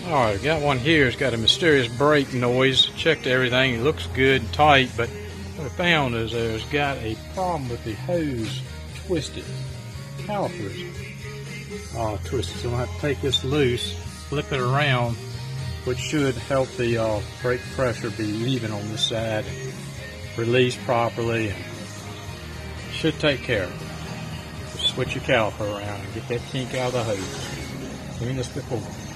Alright, got one here. It's got a mysterious brake noise. Checked everything. It looks good and tight, but what I found is there's got a problem with the hose twisted. Calipers twisted. So I'm going to have to take this loose, flip it around, which should help the brake pressure be even on this side and release properly, and should take care of it. Just switch your caliper around and get that kink out of the hose. Seen this before.